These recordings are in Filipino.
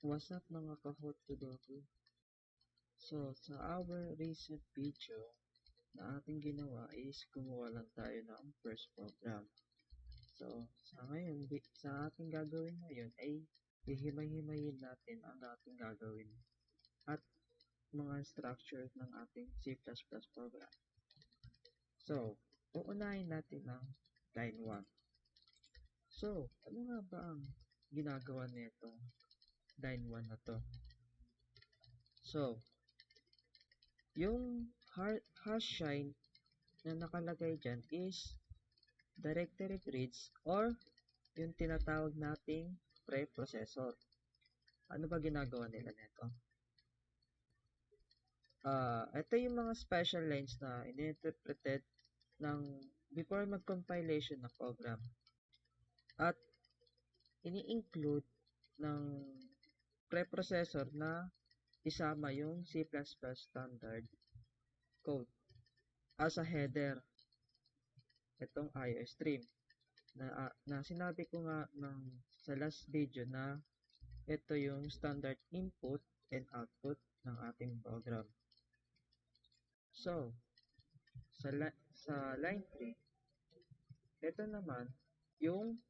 What's up mga kahot-tudoku? So, sa our recent video na ating ginawa is gumawa lang tayo ng first program. So, sa ating gagawin ngayon ay hihimay-himayin natin ang ating gagawin at mga structure ng ating C++ program. So, uunahin natin ang line 1. So, ano nga ba ang ginagawa nito line 1 na to? So, yung hash sign na nakalagay dyan is directory bridge or yung tinatawag nating preprocessor. Ano ba ginagawa nila nito? Ito yung mga special lines na ininterpreted ng before mag-compilation ng program. At ini-include ng preprocessor na isama yung C++ standard code as a header. Itong IO stream na sinabi ko nga sa last video na ito yung standard input and output ng ating program. So, sa line 3, ito naman yung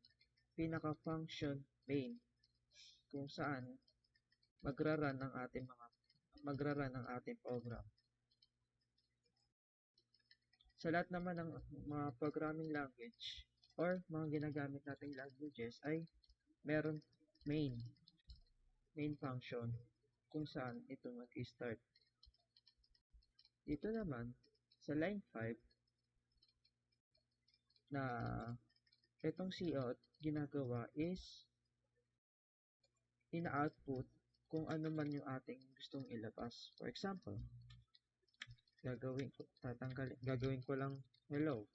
pinaka-function main kung saan magra-run ang ating program. Sa lahat naman ng mga programming language or mga ginagamit nating languages ay meron main function kung saan ito mag-start. Dito naman sa line 5 na itong cout ginagawa is ina-output kung ano man yung ating gustong ilabas. For example, gagawin ko lang hello.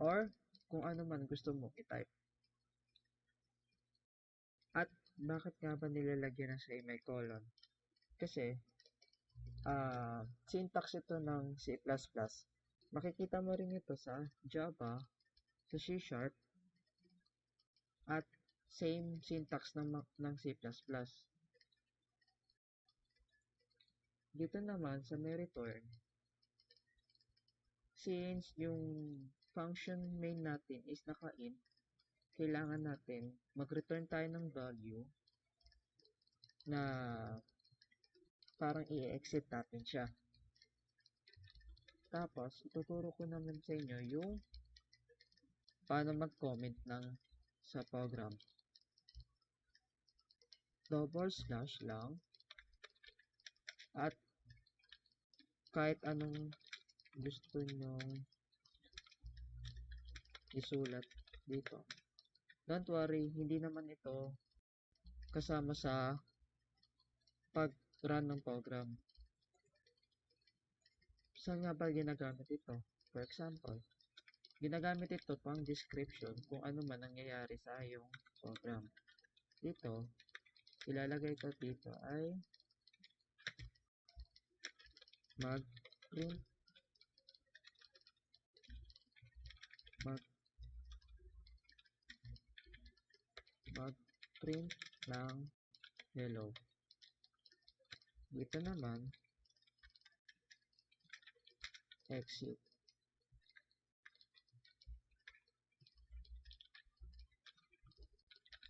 Or kung ano man gusto mo i-type. At bakit nga ba nilalagyan ng semicolon? Kasi syntax ito ng C++. Makikita mo rin ito sa Java, sa C#, at same syntax ng C++. Dito naman sa may return, since yung function main natin is naka-int, kailangan natin mag-return tayo ng value na parang i-exit natin siya. Tapos, ituturo ko naman sa inyo yung paano mag-comment sa program. // lang at kahit anong gusto nyong isulat dito. Don't worry, hindi naman ito kasama sa pag-run ng program. Saan nga ba ginagamit ito? For example, ginagamit ito pang description kung ano man nangyayari sa iyong program. Dito, ilalagay ko dito ay mag-print ng hello. Dito naman, exit.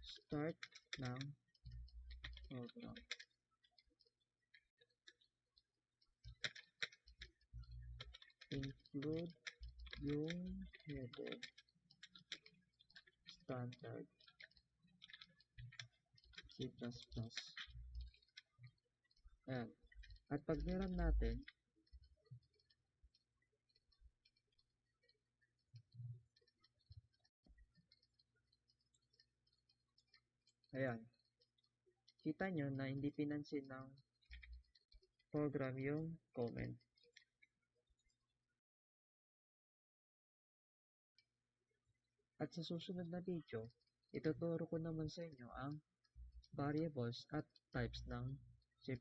Start ng program. Include yung header standard C++. Ayan. At pag niran natin, ayan. Kita nyo na hindi pinansin ng program yung comment. At sa susunod na video, ituturo ko naman sa inyo ang variables at types ng C++.